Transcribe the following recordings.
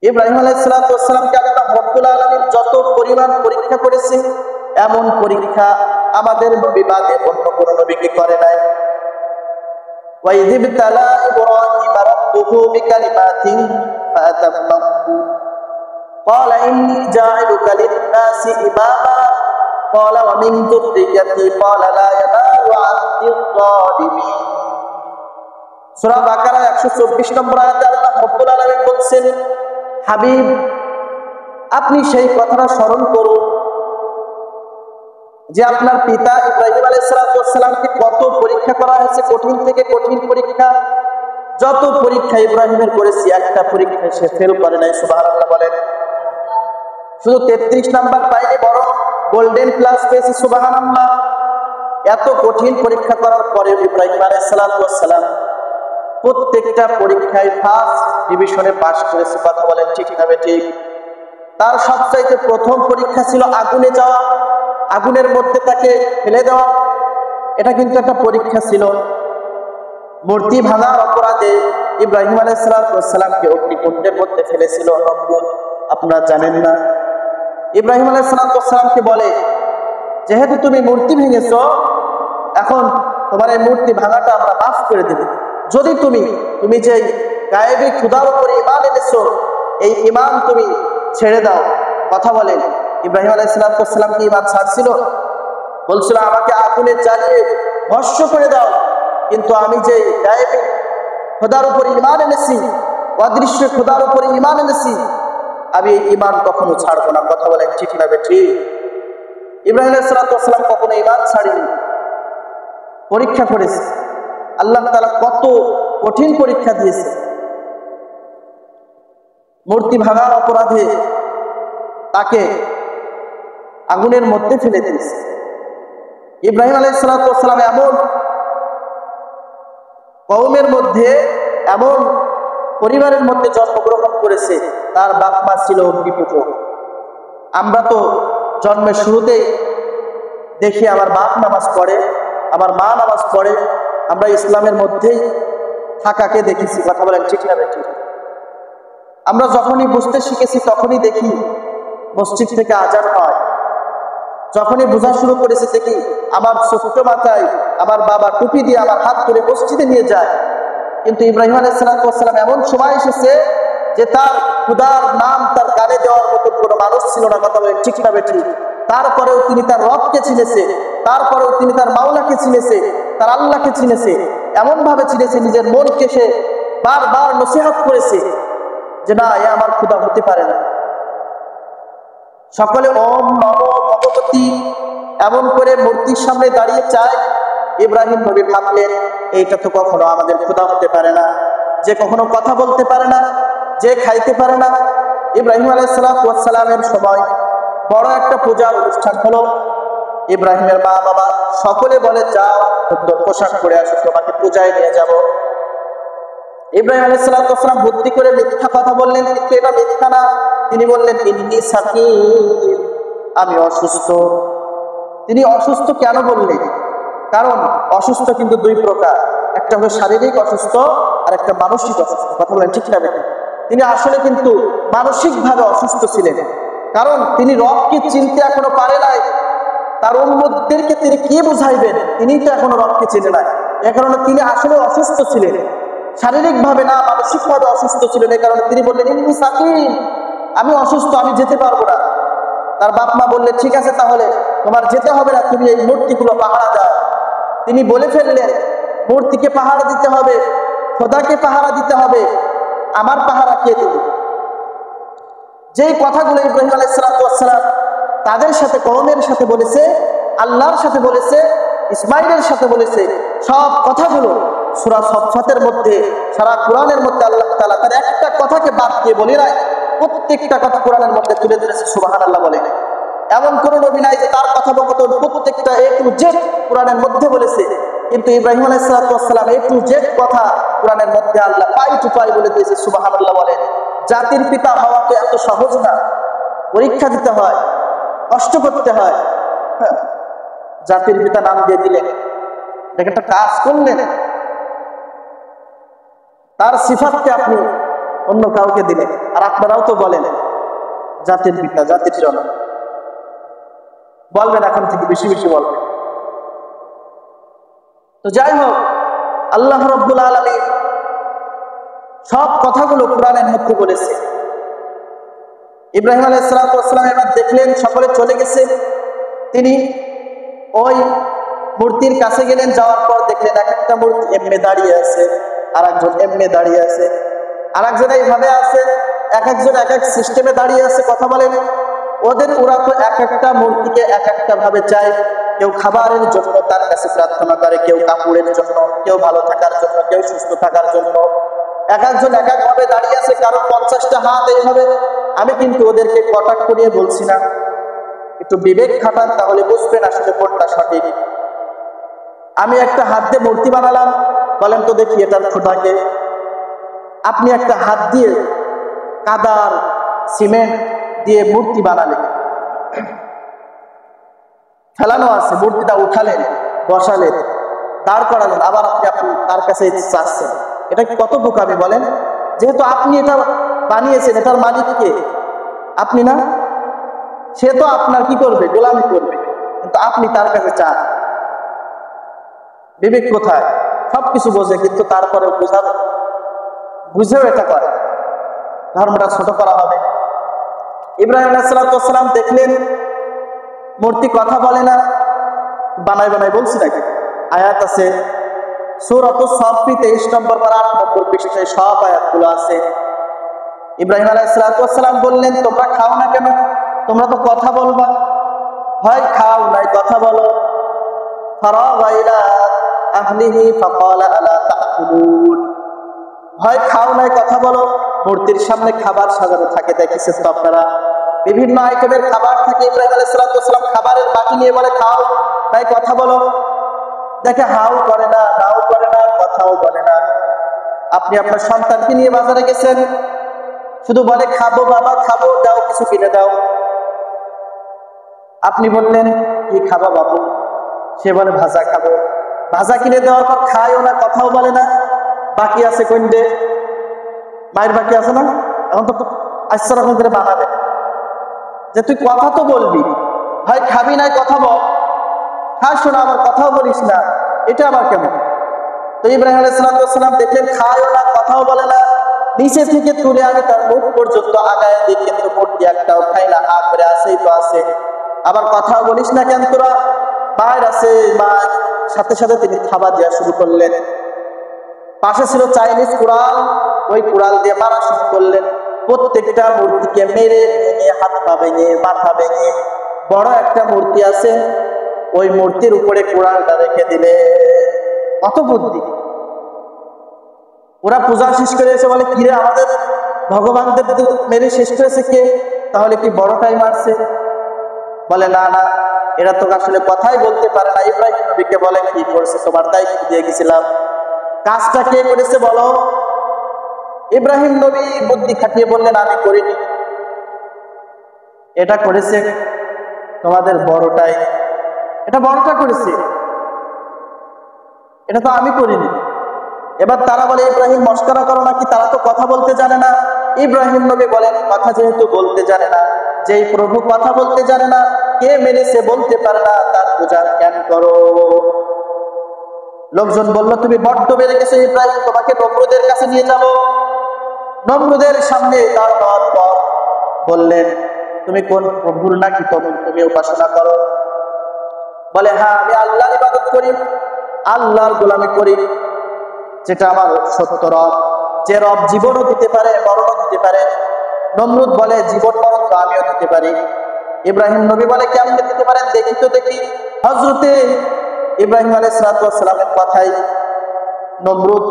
ইব্রাহিম আলাইহিস সালামকে আল্লাহ রব্বুল আলামিন যত পরিমাণ পরীক্ষা করেছে, এমন পরীক্ষা আমাদের নবী বাদে অন্য কোন নবীকে করে নাই। وَإِذِ ابْتَلَى إِبْرَاهِيمَ رَبُّهُ بِكَلِمَاتٍ فَأَتَمَّهُنَّ قَالَ إِنِّي جَاعِلُكَ لِلنَّاسِ إِمَامًا قَالَ وَمِنْ ذُرِّيَّتِي قَالَ لَا يَنَالُ عَهْدِي الظَّالِمِينَ। সূরা বাকারা 124 নম্বর আয়াতে আল্লাহ রব্বুল আলামিন বলছেন, হাবিব আপনি সেই কথাটা স্মরণ করুন যে আপনার পিতা ইব্রাহিম আলাইহিস সালামকে কত পরীক্ষা করা হয়েছে, কঠিন থেকে কঠিন পরীক্ষা। যত পরীক্ষা ইব্রাহিমের করেছি, একটা পরীক্ষায় সে ফেল করে নাই। সুবহানাল্লাহ বলেন। শুধু 33 নাম্বার পাইনি, বরং গোল্ডেন প্লাস পেয়েছি। সুবহানাল্লাহ। এত কঠিন পরীক্ষা করার পরে ইব্রাহিম আলাইহিস সালাম প্রত্যেকটা পরীক্ষায় ফার্স্ট ডিভিশনে পাস করেছে। কথা বলেন ঠিক না বেঠিক? তার সবচাইতে প্রথম পরীক্ষা ছিল আগুনে যাওয়া, আগুনের মধ্যে তাকে ফেলে দেওয়া। এটা কিন্তু একটা পরীক্ষা ছিল। মূর্তি ভাঙার অপরাধে ইব্রাহিম আলাইহিস সালামকে অগ্নিকুণ্ডের মধ্যে ফেলেছিল নমরুদ। আপনারা জানেন না? ইব্রাহিম আলাইহিস সালামকে বলে, যেহেতু তুমি মূর্তি ভেঙেছো, এখন তোমার এই মূর্তি ভাঙাটা আমরা মাফ করে দেব যদি তুমি যে গায়েবী খোদার উপরে ঈমান এনেছো, এই ঈমান তুমি ছেড়ে দাও। কথা বলেন, ইব্রাহিম আলাইহিস সালাম কি ঈমান ছাড়ছিল? বলছিল আমাকে আগুনে জ্বালিয়ে ভস্ম করে দাও, কিন্তু আমি যে গায়েবী খোদার উপরে ঈমান এনেছি, অদৃশ্য খোদার উপরে ঈমান এনেছি, আমি এই ঈমান কখনো ছাড়বো না। কথা বলেন ঠিক না বেঠিক? ইব্রাহিম আলাইহিস সালাম কখনো ঈমান ছাড়েনি, পরীক্ষা করেছে। আল্লাহ তাআলা কত কঠিন পরীক্ষা দিয়েছে। মূর্তি ভাঙার অপরাধে তাকে আগুনের মধ্যে ফেলে দিয়েছে। ইব্রাহিম আলাইহিস সালাম এমন কওমের মধ্যে, এমন পরিবারের মধ্যে জন্মগ্রহণ করেছে, তার বাপ মা ছিল অগ্নিপূজক। আমরা তো জন্মের শুরুতেই দেখি আমার বাপ নামাজ পড়ে, আমার মা নামাজ পড়ে, আমরা ইসলামের মধ্যেই থাকাকে দেখেছি। কথা বলেন ঠিক না বেঠিক? আমরা যখনই বুঝতে শিখেছি তখনই দেখি মসজিদ থেকে আজান হয়। যখনই বোঝা শুরু করেছি দেখি আমার ছোট্ট মাথায় আমার বাবা টুপি দিয়ে আমার হাত ধরে মসজিদে নিয়ে যায়। কিন্তু ইব্রাহিম আলাইহিস সালাম এমন সময় এসেছে যে তার খোদার নাম তার গানে দেওয়ার মতো কোনো মানুষ ছিল না। কথা বলেন ঠিক না বেঠিক? তারপরেও তিনি তার রবকে চিনেছে, তারপরেও তিনি তার মাওলাকে চিনেছে, তার আল্লাহকে চিনেছে। এমন ভাবে চিনেছে, নিজের মনকে সে বারবার নসিহত করেছে যে না, এ আমার খোদা হতে পারে না। সকলে ওম নমো ভগবতী এমন করে মূর্তির সামনে দাঁড়িয়ে চায়। ইব্রাহিম নবী ভাবলেন, এইটা তো কখনো আমাদের খোদা হতে পারে না, যে কখনো কথা বলতে পারে না, যে খাইতে পারে না। ইব্রাহিম আলাইহিস সালামের সময় বড় একটা পূজার অনুষ্ঠান হলো। ইব্রাহিমের মা বাবা সকলে বলে, যাও সুন্দর পোশাক পরে আসো, তোমাকে পূজায় নিয়ে যাব। ইব্রাহিম আলাইহিস সালাম বুদ্ধি করে মিথ্যা কথা বললেন, কিন্তু এটা মিথ্যা না। তিনি বললেন, ইন্নী সাকিম, আমি অসুস্থ। তিনি অসুস্থ কেন বললেন? কারণ অসুস্থ কিন্তু দুই প্রকার, একটা হলো শারীরিক অসুস্থ আর একটা মানসিক অসুস্থ। কথা বলেন ঠিক না বেঠিক? তিনি আসলে কিন্তু মানসিকভাবে অসুস্থ ছিলেন, কারণ তিনি রবকে চিনতে এখনো পারে নাই। তার উম্মতদেরকে তিনি কি বুঝাইবেন? তিনি তো এখনো রবকে চিনে নাই। এ কারণে তিনি আসলে অসুস্থ ছিলেন, শারীরিকভাবে না, মানসিকভাবে অসুস্থ ছিলেন। এই কারণে তিনি বললেন, ইন্নী সাকিম, আমি অসুস্থ, আমি যেতে পারবো না। তার বাপ মা বললে, ঠিক আছে, তাহলে তোমার যেতে হবে না, তুমি এই মূর্তিগুলো পাহারা দাও। তিনি বলে ফেললেন, মূর্তিকে পাহারা দিতে হবে, খোদাকে পাহারা দিতে হবে, আমার পাহারা কে দেবে? যেই কথাগুলো ইব্রাহিম আলাইহিস সালাম তাদের সাথে, কওমের সাথে বলেছে, আল্লাহর সাথে বলেছে, ইসমাইলের সাথে বলেছে, সব কথাগুলো সূরা সফফাতের মধ্যে, সারা কোরআনের মধ্যে আল্লাহ তাআলা তার একটা কথাকে বাদ দিয়ে বলে নাই, প্রত্যেকটা কথা কোরআনের মধ্যে তুলে ধরেছে। সুবহানাল্লাহ বলে। এমন কোন নবী নাই যে তার কথোপকথন প্রত্যেকটা এ টু জেড কোরআনের মধ্যে বলেছে, কিন্তু ইব্রাহিম আলাইহিস সালাম এ টু জেড কথা কোরআনের মধ্যে আল্লাহ পাই টু পাই বলে দিয়েছে। সুবহানাল্লাহ বলে। জাতির পিতা হওয়া তো এত সহজ না, পরীক্ষা দিতে হয়, কষ্ট করতে হয়। জাতির পিতা নাম দিয়ে দিলেন, একটা কাজ করলেন, তার সিফাতকে আপনি অন্য কাউকে দিলেন। আর আপনারাও তো বলেন জাতির পিতা, জাতির জনক, বলবেন এখন থেকে বেশি বেশি বলবেন। তো যাই হোক, আল্লাহ রাব্বুল আলামিন সব কথাগুলো কোরআনের মধ্যে বলেছে। ইব্রাহিম আলাইহিস সালাতু ওয়াস সালাম এবার দেখলেন সকলে চলে গেছে, তিনি ওই মূর্তির কাছে গেলেন। যাওয়ার পর দেখলেন এক একটা মূর্তি এমনি দাঁড়িয়ে আছে, আর একজন এমনি দাঁড়িয়ে আছে, আর একজন এইভাবে আছে, এক একজন এক এক সিস্টেমে দাঁড়িয়ে আছে। কথা বলেন, ওরা তো এক একটা মূর্তিকে এক একটা ভাবে চায়। কেউ খাবারের জন্য তার কাছে প্রার্থনা করে, কেউ কাপড়ের জন্য, কেউ ভালো থাকার জন্য, কেউ সুস্থ থাকার জন্য। এক একজন এক এক ভাবে দাঁড়িয়ে আছে, কারো 50টা হাত এইভাবে। আমি কিন্তু ওদেরকে কটাক্ষ নিয়ে বলছি না, একটু বিবেক খাটান, তাহলে বুঝবেন আসলে কোনটা সঠিক। আমি একটা হাত দিয়ে মূর্তি বানালাম, বলেন তো দেখি এটার খোদাকে। আপনি একটা হাত দিয়ে কাদার সিমেন্ট দিয়ে মূর্তি বানালেন, ফেলানো আছে, মূর্তিটা উঠালেন, বসালেন, দাঁড় করালেন, আবার আপনি তার কাছে চাচ্ছেন, এটা কি কত বোকামি বলেন? যেহেতু আপনি এটা বানিয়েছেন, এটার মালিক কে? আপনি না? সে তো আপনার কি করবে? গোলামি করবে, কিন্তু আপনি তার কাছে চান। বিবেক কোথায়? সবকিছু বোঝে, কিন্তু তারপরে বুঝেও এটা করে, ধর্মটা ছোট করা হবে। ইব্রাহিম আলাইহিস সালাতু ওয়াস সালাম দেখলেন মূর্তি কথা বলে না, বানাই বানাই বলছি নাকি? আয়াত আছে সূরাতুস সাফফি 23 নম্বর পারা 8 নম্বর পৃষ্ঠায় সব আয়াতগুলো আছে। ইব্রাহিম আলাইহিস সালাতু ওয়াস সালাম বললেন, তোমরা খাও না কেন? তোমরা তো কথা বলবা, হয় খাও নাই কথা বলো। ফারাগা ইলা আহলিহি ফাকালা আলা তাকুলুন, হয় খাও নাই কথা বলো। মূর্তির সামনে খাবার সাজানো থাকে, দেখেছেন তো আপনারা, বিভিন্ন আইটেমের খাবার থাকে। ইব্রাহিম আলাইহিস সালাতু ওয়াস সালাম খাবারের বাটি নিয়ে বলে খাও নাই কথা বলো। দেখে হাও করে না, নাও করে না, কথাও বলে না। আপনি আপনার সন্তানকে নিয়ে বাজারে গেছেন, শুধু বলে খাবো বাবা, খাবো, দাও কিছু কিনে দাও। আপনি বললেন কি খাবা বাবু? সে বলে ভাজা খাবো। ভাজা কিনে দেওয়ার পর খায়ও না, কথাও বলে না। বাকি আছে কইন্ডে, মায়ের বাকি আছে না? এখন তো আচ্ছা রকম করে বানাবে যে তুই কথা তো বলবি, ভাই খাবি নাই কথা বল, খাস না আবার কথাও বলিস না, এটা আবার কেমন? তো ইব্রাহিম আলাইহিস সালাম দেখলেন খায়ও না, কথাও বলে না। নিচে থেকে তুলে আমি তার মুখ পর্যন্ত আগায় দিই, কিন্তু মূর্তি একটাও খাই না, হা করে আসেই তো আছে। আবার কথাও বলিস না কেন তোরা? মায়ের আছে, মায়ের সাথে সাথে তিনি খাবার দেওয়া শুরু করলেন। পাশে ছিল চাইনিজ কুড়াল, ওই কুড়াল দিয়ে মারা শুরু করলেন। প্রত্যেকটা মূর্তিকে মেরে ভেঙে, হাত পা ভেঙে, মাথা ভেঙে। বড় একটা মূর্তি আছে, ওই মূর্তির উপরে কুড়ালটা রেখে দিলে। কত বুদ্ধি! ওরা পূজা শেষ করে এসে বলে কিরে আমাদের ভগবানদের মেরে শেষ করেছে কে? তাহলে কি বড়টাই মারছে? বলে না না, এরা তো আসলে কথাই বলতে পারে না। ইব্রাহিম নবীকে বলে কি করছে, তোমার দায়িত্ব দিয়ে গেছিলাম, কাজটা কে করেছে বলো? ইব্রাহিম নবী বুদ্ধি খাটিয়ে বললেন আমি করিনি, এটা করেছে তোমাদের বড়টাই, এটা বড়টা করেছে, এটা তো আমি করিনি। এবার তারা বলে ইব্রাহিম মস্করা করো নাকি, তারা তো কথা বলতে জানে না। ইব্রাহিম নবী বলেন কথা যেহেতু বলতে জানে না, যেই প্রভু কথা বলতে জানে না, কে মেরেছে বলতে পারে না, তার পূজা কেন করো? লোকজন বলল তুমি বড্ড বেড়ে গেছে ইব্রাহিম, তোমাকে নমরুদের কাছে নিয়ে যাব। নমরুদের সামনে দাঁড় হওয়ার পর বললেন তুমি কোন প্রভুর নাকি তুমি উপাসনা করো? বলে হ্যাঁ আমি আল্লাহর ইবাদত করি, আল্লাহর গোলামি করি, যেটা আমার সত্য রব, যে রব জীবনও দিতে পারে, মরণও দিতে পারে। নমরুদ বলে জীবন মরণ তো আমিও দিতে পারি। ইব্রাহিম নবী বলে কেমন দিতে পারেন দেখি তো দেখি। হযরতে ইব্রাহিম আলাইহিস সালামের কথাই নমরুদ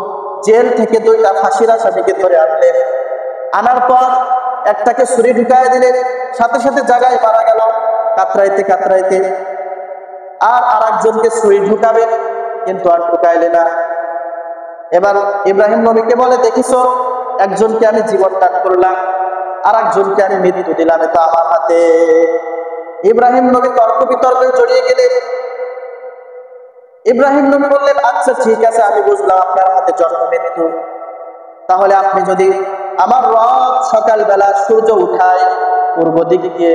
জেল থেকে 2টা ফাঁসির আসামিকে ধরে আনলেন। আনার পর একটাকে ছুরি ঢুকায় দিলেন, সাথে সাথে জায়গায় মারা গেল কাতরাইতে কাতরাইতে। আর আরেকজনকে ছুরি ঢুকাবেন, কিন্তু আর ঢুকাইলে না। এবার ইব্রাহিম নবীকে বলে দেখিছো, একজনকে আমি জীবন দান করলাম, আর একজনকে আমি মৃত্যু দিলাম, এটা আমার হাতে। ইব্রাহিম নবী তর্ক বিতর্কে জড়িয়ে গেলেন। ইব্রাহিম নবী বললেন আচ্ছা ঠিক আছে, আমি বুঝলাম আপনার হাতে জন্ম মৃত্যু, তাহলে আপনি যদি আমার রব সকালবেলা সূর্য উঠায় পূর্ব দিক দিয়ে,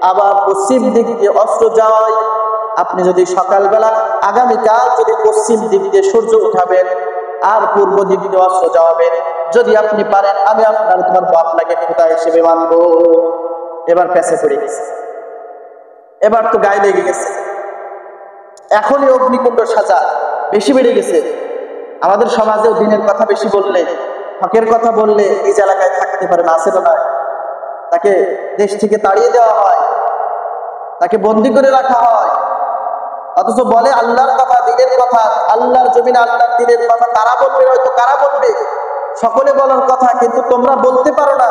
আবার পশ্চিম দিক দিয়ে অস্ত যায়। আপনি যদি সকালবেলা আগামীকাল যদি পশ্চিম দিক দিয়ে সূর্য উঠাবেন আর পূর্ব দিক দিয়ে অস্ত যাওয়াবেন, যদি আপনি পারেন আমি আপনার ধর্ম আপনাকে খোদা হিসেবে মানব। এবার পেছে পড়ে গেছে, এবার তো গায়ে লেগে গেছে। এখনই অগ্নিকুণ্ড সাজা বেশি বেড়ে গেছে। আমাদের সমাজেও দিনের কথা বেশি বললে, হকের কথা বললে নিজ এলাকায় থাকতে পারে না, আছে না? তাকে দেশ থেকে তাড়িয়ে দেওয়া হয়, তাকে বন্দি করে রাখা হয়। অথচ বলে আল্লাহর কথা, দিনের কথা, আল্লাহর জমিনে আল্লাহর দিনের কথা তারা বলবে, হয়তো কারা বলবে, সকলে বলার কথা, কিন্তু তোমরা বলতে পারো না।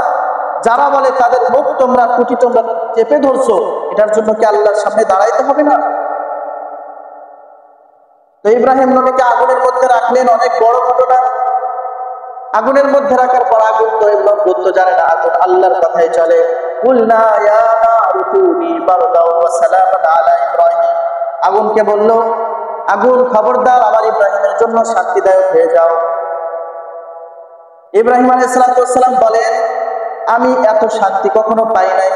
যারা বলে তাদের মুখ তোমরা কুটি তোমরা চেপে ধরছো, এটার জন্য কি আল্লাহর সামনে দাঁড়াইতে হবে না? তো ইব্রাহিম নবীকে আগুনের মধ্যে রাখলেন, অনেক বড় ঘটনা। আগুনের মধ্যে রাখার পর আগুন তো এগুলো বুঝতে জানে না, আগুন আল্লাহর কথাই চলে। কুলনা ইয়া নারু কুনি বারদাও ওয়া সালামান আলা ইব্রাহিম। আগুনকে বলল, আগুন খবরদার আমার ইব্রাহিমের জন্য শান্তিদায়ক হয়ে যাও। ইব্রাহিম আলাইহিস সালাম বলেন, আমি এত শান্তি কখনো পাই নাই।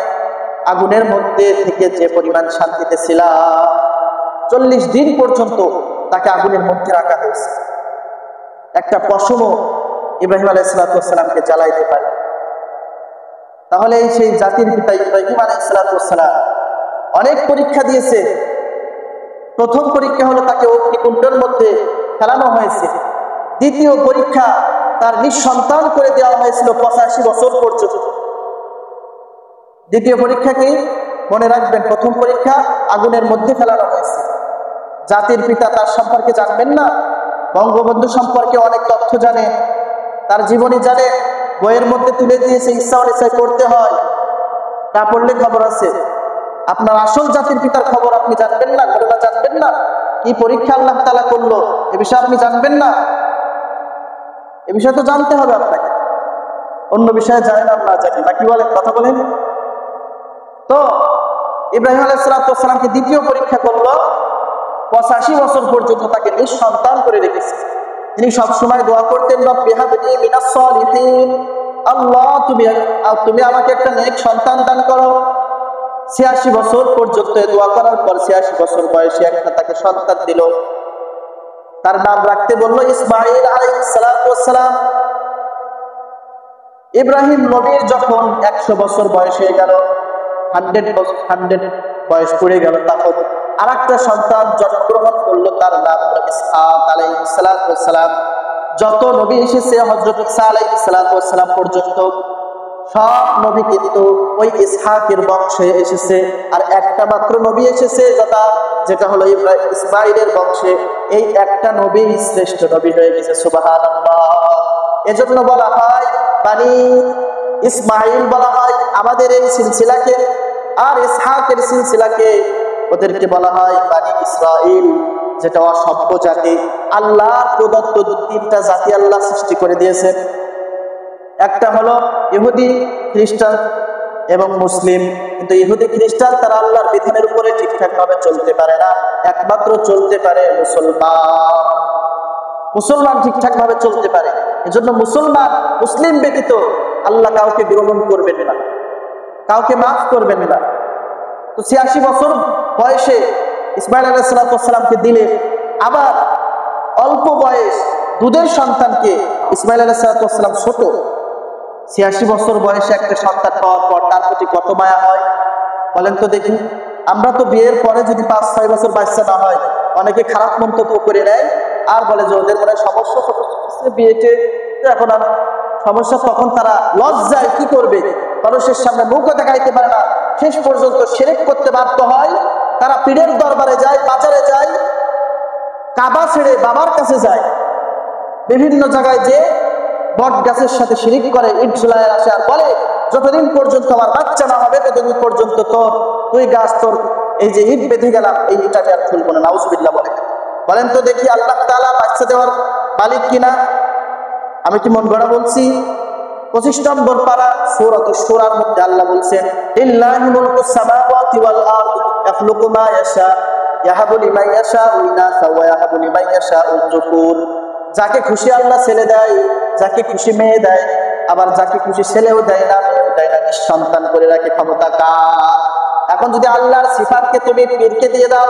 আগুনের মধ্যে থেকে যে পরিমাণ শান্তিতে ছিলাম, 40 দিন পর্যন্ত তাকে আগুনের মধ্যে রাখা হয়েছে। একটা পশমও ইব্রাহিম আলাইহিস সালামকে জ্বালাইতে পারে। তাহলে সেই জাতির পিতা ইব্রাহিম আলাইহিস সালাম অনেক পরীক্ষা দিয়েছে। প্রথম পরীক্ষা হলো তাকে অগ্নিকুণ্ডের মধ্যে ফেলানো হয়েছে। দ্বিতীয় পরীক্ষা তার নিঃসন্তান করে দেওয়া হয়েছিল 85 বছর পর্যন্ত। দ্বিতীয় পরীক্ষা কি মনে রাখবেন? প্রথম পরীক্ষা আগুনের মধ্যে ফেলানো হয়েছে। জাতির পিতা তার সম্পর্কে জানবেন না? বঙ্গবন্ধু সম্পর্কে অনেক তথ্য জানে, তার জীবনী জানে, বইয়ের মধ্যে তুলে দিয়েছে, ইচ্ছা অনিচ্ছায় পড়তে হয়, না পড়লে খবর আছে। আপনার আসল জাতির পিতার খবর আপনি জানবেন না, ঘটনা জানবেন না, কি পরীক্ষা আল্লাহ তাআলা করলো এ বিষয়ে আপনি জানবেন না। এ বিষয়ে তো জানতে হবে আপনাকে, অন্য বিষয়ে জানেন আর না জানেন না, কি বলেন? কথা বলেন তো। ইব্রাহিম আলাইহিস সালামকে দ্বিতীয় পরীক্ষা করলো, 85 বছর পর্যন্ত তাকে নিঃসন্তান করে রেখেছে। তিনি সবসময় দোয়া করতেন, রব্বি হাবলি মিনাস সালিহিন, আল্লাহ তুমি আমাকে একটা নেক সন্তান দান করো। 86 বছর পর্যন্ত দোয়া করার পর 86 বছর বয়সে একটা তাকে সন্তান দিল। তার নাম রাখতে বলল ইসমাঈল আলাইহিস সালাম। ইব্রাহিম নবীর যখন 100 বছর বয়স হয়ে গেল, 100 বয়স পড়ে গেল, তখন আর একটা সন্তান জন্মগ্রহণ করলো, তার নাম হলো ইসহাক আলাইহিস সালাম। যত নবী এসেছে হযরত ঈসা আলাইহিস সালাম পর্যন্ত সব নবী কিন্তু ওই ইসহাকের বংশে এসেছে। আর একটা মাত্র নবী এসেছে যেটা হলো ইসমাঈলের বংশে। এই একটা নবী শ্রেষ্ঠ নবী হয়ে গেছে, সুবহানাল্লাহ। এজন্য বলা হয় বানি ইসমাঈল বলা হয় আমাদের এই সিলসিলাকে, আর ইসহাকের সিলসিলাকে ওদেরকে বলা হয় বানি ইসরাঈল, যেটা অসভ্য জাতি। আল্লাহর প্রদত্ত 3টা জাতি আল্লাহ সৃষ্টি করে দিয়েছেন। একটা হলো ইহুদি, খ্রিস্টান এবং মুসলিম। কিন্তু ইহুদি খ্রিস্টান তারা আল্লাহর বিধানের উপরে ঠিকঠাক ভাবে চলতে পারে না, একমাত্র চলতে পারে মুসলমান ঠিকঠাক ভাবে চলতে পারে। এজন্য মুসলিম ব্যতীত আল্লাহ কাউকে গ্রহণ করবেন না, কাউকে মাফ করবেন না। তো 86 বছর বয়সে ইসমাঈল আলাইহিস সালামকে দিলে, আবার অল্প বয়স দুধের সন্তানকে, ইসমাঈল আলাইহিস সালাম ছোট, 86 বছর বয়সে একটা সন্তান পাওয়ার পর তার প্রতি কত মায়া হয় বলেন তো দেখি। আমরা তো বিয়ের পরে যদি 5-6 বছর বাচ্চা না হয়, অনেকে খারাপ মন্তব্য করে নেয় আর বলে যে ওদের মনে সমস্যা হচ্ছে বিয়েতে, এখন আর সমস্যা। তখন তারা লজ্জায় কি করবে, মানুষের সামনে মুখও দেখাইতে পারে না, শেষ পর্যন্ত শিরক করতে বাধ্য হয়। তারা পীরের দরবারে যায়, বাজারে যায়, কাবা ছেড়ে বাবার কাছে যায়, বিভিন্ন জায়গায় যে বট গাছের সাথে শিরিক করে, ইট ঝুলায় আসে আর বলে যতদিন পর্যন্ত আমার বাচ্চা না হবে ততদিন পর্যন্ত তুই গাছ, তোর এই যে ইট বেঁধে গেলাম, এই ইটাকে আর খুলবো না। নাউজুবিল্লাহ বলেন তো দেখি, আল্লাহ তাআলা বাচ্চা দেওয়ার মালিক কিনা? আমি কি মন গড়া বলছি? 25 নম্বর পারা সূরাতুশ শূরার মধ্যে আল্লাহ বলছেন, লিল্লাহি মুলকুস সামাওয়াতি ওয়াল আরদ ইয়াখলুকু মা ইয়াশা ইয়াহাবু লিমান ইয়াশাউ ইনাসা ওয়া ইয়াহাবু লিমান ইয়াশাউ যুকুর। যাকে খুশি আল্লাহ ছেলে দেয়, যাকে খুশি মেয়ে দেয়। আবার যাকে খুশি ছেলেও দেয় না, মেয়েও দেয় না, নিঃসন্তান করে রাখে ক্ষমতা কার? এখন যদি আল্লাহর সিফাতকে তুমি পীরকে দিয়ে দাও,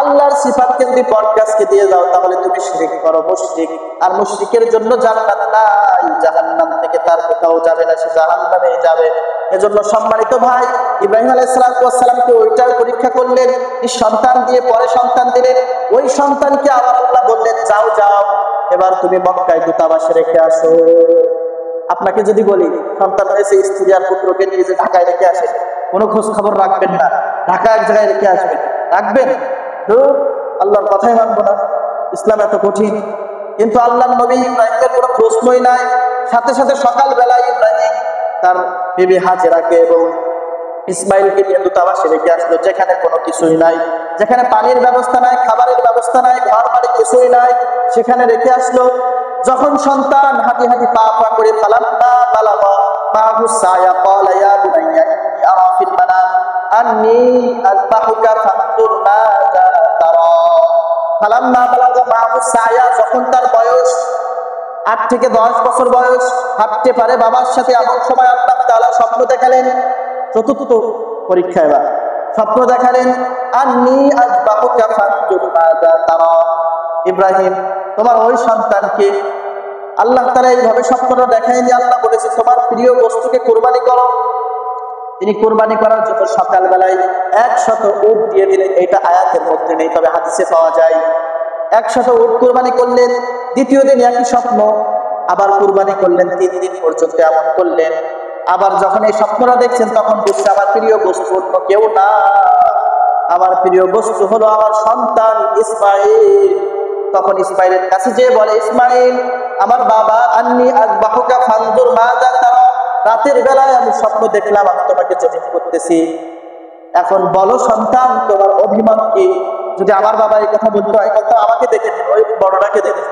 আল্লাহর সিফাতকে যদি বটগাছকে দিয়ে দাও, তাহলে তুমি শিরক করো, মুশরিক। আর মুশরিকের জন্য জান্নাত নাই, জাহান্নাম থেকে তার কোথাও যাবে না, সে জাহান্নামেই যাবে। এজন্য সম্মানিত ভাই, ইব্রাহিম আলাইহিস সালামকে ওইটার পরীক্ষা করলেন, সন্তান দিয়ে, পরে সন্তান দিলেন। ওই সন্তানকে আবার আল্লাহ বললেন, যাও যাও, এবার তুমি মক্কায় দূতাবাসে রেখে আসো। আপনাকে যদি বলি সন্তান হয়েছে, স্ত্রী আর পুত্রকে নিয়ে যে ঢাকায় রেখে আসে, কোনো খোঁজ খবর রাখবেন না, ঢাকা এক জায়গায় রেখে আসবেন, রাখবেন? আল্লাহর কথাই মানবো না, ইসলাম এত কঠিন। কিন্তু আল্লাহর নবী ইব্রাহিমের কোনো প্রশ্নই নাই। সাথে সাথে সকালবেলায় ইব্রাহিম তার বিবি হাজেরাকে এবং ইসমাইলকে নিয়ে দূতাবাসে রেখে আসলো, যেখানে কোনো কিছুই নাই, যেখানে পানির ব্যবস্থা নাই, খাবারের ব্যবস্থা নাই, ঘর বাড়ি কিছুই নাই, সেখানে রেখে আসলো। যখন সন্তান হাঁটি হাঁটি পা পা করে ফালাম্মা বালাগা মাহু সায়া ক্বালা ইয়া বুনাইয়া ইন্নী আরা ফিল মানাম আন্নী আযবাহুকা ফানজুর মাযা তারা। ফালাম্মা বালাগা মাহু সায়া, যখন তার বয়স 8 থেকে 10 বছর বয়স, হাঁটতে পারে বাবার সাথে, এমন সময় আল্লাহ তাআলা স্বপ্ন দেখালেন। চতুর্থ পরীক্ষা, এবার স্বপ্ন দেখালেন, আন্নী আযবাহুকা ফানজুর মাযা তারা। ইব্রাহিম, তোমার ওই সন্তানকে আল্লাহ তাআলা এইভাবে স্বপ্নটা দেখায়নি, আল্লাহ বলেছে তোমার প্রিয় বস্তুকে কুরবানি করো। তিনি কুরবানি করার জন্য সকালবেলায় 100 উট দিয়ে দিলেন। এটা আয়াতের মধ্যে নেই, তবে হাদিসে পাওয়া যায়। 100 উট কুরবানি করলেন। দ্বিতীয় দিন একই স্বপ্ন, আবার কুরবানি করলেন। 3 দিন পর্যন্ত এমন করলেন। আবার যখন এই স্বপ্নটা দেখছেন, তখন বুঝছে আমার প্রিয় বস্তু অন্য কেউ না, আমার প্রিয় বস্তু হলো আমার সন্তান ইসমাইল। তখন ইসমাইলের কাছে যে বলে, ইসমাইল, আমার বাবা, আন্নী আযবাহুকা ফানজুর মাযা তারা, রাতের বেলায় আমি স্বপ্ন দেখলাম, আমি তোমাকে জবাই করতেছি। এখন বলো সন্তান, তোমার অভিমান কি? যদি আমার বাবা এই কথা বলতো, এই কথা আমাকে দেখে দিন, ওই বড়টাকে দেখে,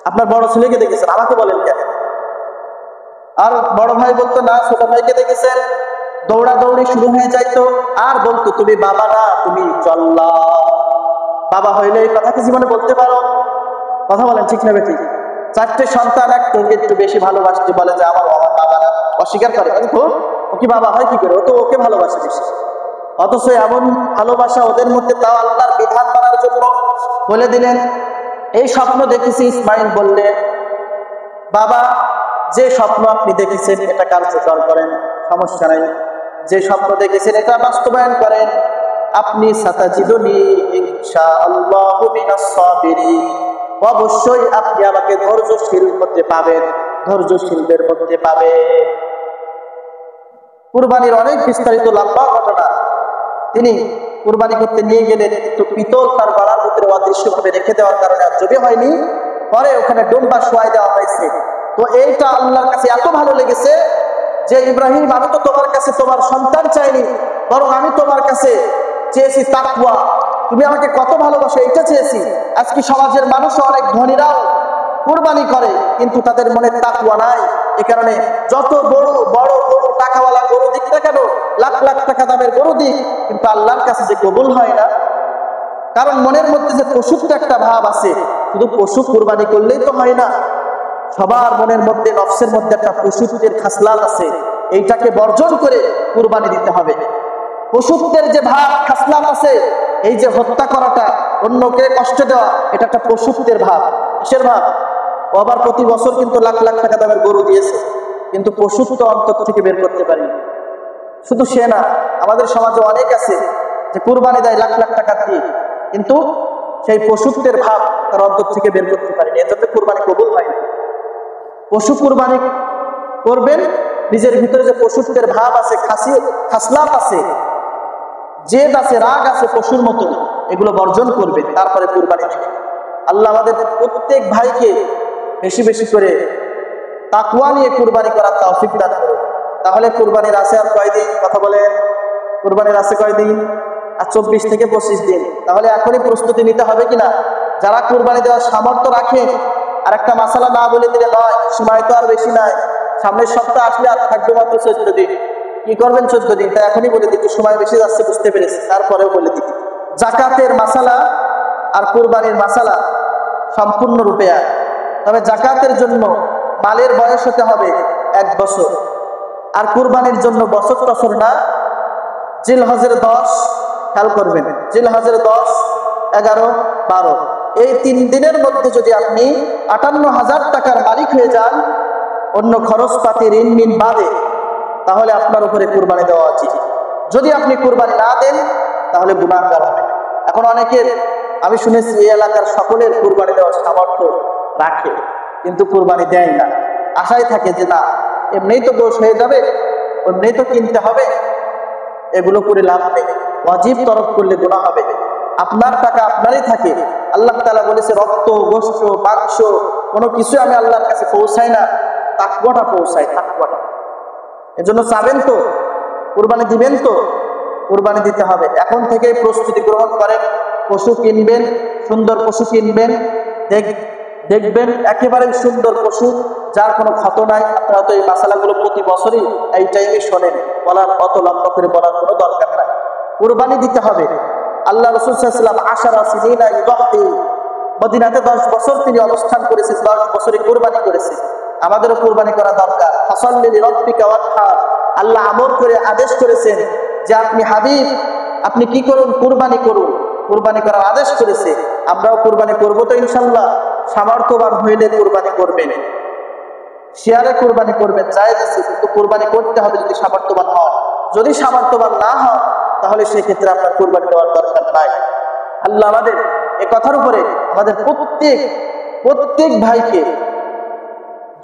আপনার বড় ছেলেকে দেখেছেন, আমাকে বলেন কেন? আর বড় ভাই বলতো না, ছোট ভাইকে দেখেছেন, দৌড়াদৌড়ি শুরু হয়ে যাইতো, আর বলতো তুমি বাবা না, তুমি জল্লাদ। বাবা হইলে এই কথাকে জীবনে বলতে পারো? কথা বলেন, ঠিক নেবে ঠিক? 4টে সন্তান একটু বেশি ভালোবাসতে বলে যে আমার বাবা না, অস্বীকার করে। ও কি বাবা হয় কি করে? ও তো ওকে ভালোবাসে বেশি। অথচ এমন ভালোবাসা ওদের মধ্যে, তাও আল্লাহর বিধান মানার জন্য বলে দিলেন। এই স্বপ্ন দেখেছি, ইসমাইল বললে, বাবা যে স্বপ্ন আপনি দেখেছেন এটা কার্যকর করেন, সমস্যা নাই। যে স্বপ্ন দেখেছেন এটা বাস্তবায়ন করেন। আপনি সাতাজিদুনি ইনশাআল্লাহু মিনাস সাবিরিন, অবশ্যই আপনি আমাকে ধৈর্যশীল হতে পাবেন, ধৈর্যশীলদের মধ্যে পাবেন। কুরবানির অনেক বিস্তারিত লম্বা ঘটনা। তিনি কুরবানি করতে নিয়ে গেলেন, কিন্তু পিতল তার গলার ভিতরে অদৃশ্যভাবে রেখে দেওয়ার কারণে আর জবে হয়নি। পরে ওখানে ডুম্বা শোয়াই দেওয়া হয়েছে। তো এইটা আল্লাহর কাছে এত ভালো লেগেছে যে, ইব্রাহিম, আমি তো তোমার কাছে তোমার সন্তান চাইনি, বরং আমি তোমার কাছে চেয়েছি তাকওয়া। তুমি আমাকে কত ভালোবাসো এটা চেয়েছি। আজকে সমাজের মানুষ, অনেক ধনীরাও কুরবানি করে, কিন্তু তাদের মনে তাকওয়া নাই। এই কারণে যত বড় বড় বড় টাকাওয়ালা গরু দিক না কেন, লাখ লাখ টাকা দামের গরু দিক, কিন্তু আল্লাহর কাছে যে কবুল হয় না। কারণ মনের মধ্যে যে পশুত্ব একটা ভাব আছে, শুধু পশু কুরবানি করলেই তো হয় না। সবার মনের মধ্যে, নফসের মধ্যে একটা পশুত্বের খাসলাত আছে, এইটাকে বর্জন করে কুরবানি দিতে হবে। পশুত্বের যে ভাব, খাসলাত আছে, এই যে হত্যা করাটা, অন্যকে কষ্ট দেওয়া, এটা একটা পশুত্বের ভাব। কিসের ভাব? ও আবার প্রতি বছর কিন্তু লাখ লাখ টাকা দামের গরু দিয়েছে, কিন্তু পশুত্ব অন্তর থেকে বের করতে পারি। শুধু সে না, আমাদের সমাজে অনেক আছে যে কুরবানি দেয় লাখ লাখ টাকা দিয়ে, কিন্তু সেই পশুত্বের ভাব তার অন্তর থেকে বের করতে পারেনি। এজন্য কুরবানি কবুল হয় না। পশু কুরবানি করবেন, নিজের ভিতরে যে পশুত্বের ভাব আছে, খাসলাত আছে, জেদ আছে, রাগ আছে পশুর মতো, এগুলো বর্জন করবেন, তারপরে কুরবানি দিবেন। আল্লাহ আমাদের প্রত্যেক ভাইকে বেশি বেশি করে তাকওয়া নিয়ে কুরবানি করার তৌফিক দান করুন। তাহলে কুরবানির আছে আর কয়দিন? কথা বলেন, কুরবানির আছে কয়দিন? আর 24 থেকে 25 দিন। তাহলে এখনই প্রস্তুতি নিতে হবে কিনা? যারা কুরবানি দেওয়ার সামর্থ্য রাখে, আর একটা মাসালা না বলে দিলে নয়, সময় তো আর বেশি নাই, সামনের সপ্তাহ আসলে আর থাকবে মাত্র 14 দিন। কি করবেন 14 দিন? তা এখনই বলে দিতে, সময় বেশি যাচ্ছে বুঝতে পেরেছি, তারপরেও বলে দিতে। জাকাতের মাসালা আর কুরবানির মাসালা সম্পূর্ণরূপে এক। তবে জাকাতের জন্য মালের বয়স হতে হবে 1 বছর। আর কুরবানির জন্য বছর টছর না, জিলহজের 10, খেয়াল করবেন, জিলহজের 10, 11, 12 এই 3 দিনের মধ্যে যদি আপনি 58,000 টাকার মালিক হয়ে যান অন্য খরচপাতি ঋণ মিন বাদে, তাহলে আপনার উপরে কুরবানি দেওয়া উচিত। যদি আপনি কুরবানি না দেন তাহলে গুনাহগার হবেন। এখন অনেকের, আমি শুনেছি এই এলাকার সকলের কুরবানি দেওয়ার সামর্থ্য রাখে, কিন্তু কুরবানি দেয় না, আশায় থাকে যে না এমনিই তো গোশ হয়ে যাবে, এমনিই তো কিনতে হবে, এগুলো করে লাভ নেই, ওয়াজিব তরফ করলে গুনাহ হবে। আপনার টাকা আপনারই থাকে। আল্লাহ তাআলা বলেছে রক্ত গোশত মাংস কোনো কিছু আমি আল্লাহর কাছে পৌঁছাই না, তাকওয়াটা পৌঁছাই, তাকওয়াটা। এজন্য চাবেন তো, কুরবানি দিবেন তো, কুরবানি দিতে হবে। এখন থেকে প্রস্তুতি গ্রহণ করেন, পশু কিনবেন, সুন্দর পশু কিনবেন, দেখবেন একেবারে সুন্দর পশু যার কোনো ক্ষত নাই। আপনারা তো এই মাসালাগুলো প্রতি বছরই এই টাইমে শোনেন, বলার অত লম্বা করে বলার কোনো দরকার নাই। কুরবানি দিতে হবে। আল্লাহ রাসূল সাল্লাল্লাহু আলাইহি ওয়াসাল্লাম 10 সিনিনা ইউদাহি, মদিনাতে 10 বছর তিনি অবস্থান করেছেন, 10 বছরে কুরবানি করেছেন। আমাদেরও কুরবানি করা দরকার। ফাসাল্লি লিরাব্বিকা ওয়ানহার, আল্লাহ আমর করে আদেশ করেছেন যে আপনি হাবিব, আপনি কি করুন, কুরবানি করুন। কুরবানি করার আদেশ করেছে, আমরাও কুরবানি করব তো ইনশাআল্লাহ। সামর্থ্যবান হইলে কুরবানি করবেন, শেয়ারে কুরবানি করবেন, জায়েজ আছে, কিন্তু কুরবানি করতে হবে যদি সামর্থ্যবান হয়। যদি সামর্থ্যবান না হয় তাহলে সেই ক্ষেত্রে আপনার কুরবানি দেওয়ার দরকার নাই। আল্লাহ আমাদের এই কথার উপরে আমাদের প্রত্যেক ভাইকে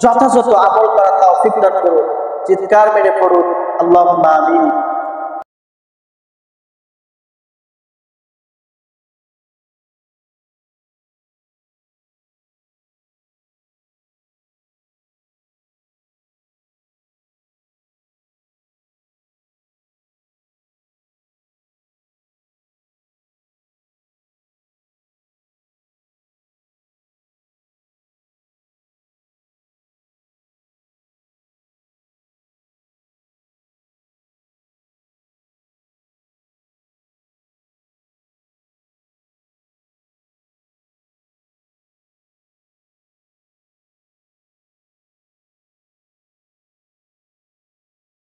যথাযথ আমল করা তৌফিক দান করুন। চিৎকার মেরে পড়ুন আল্লাহুম্মা আমিন।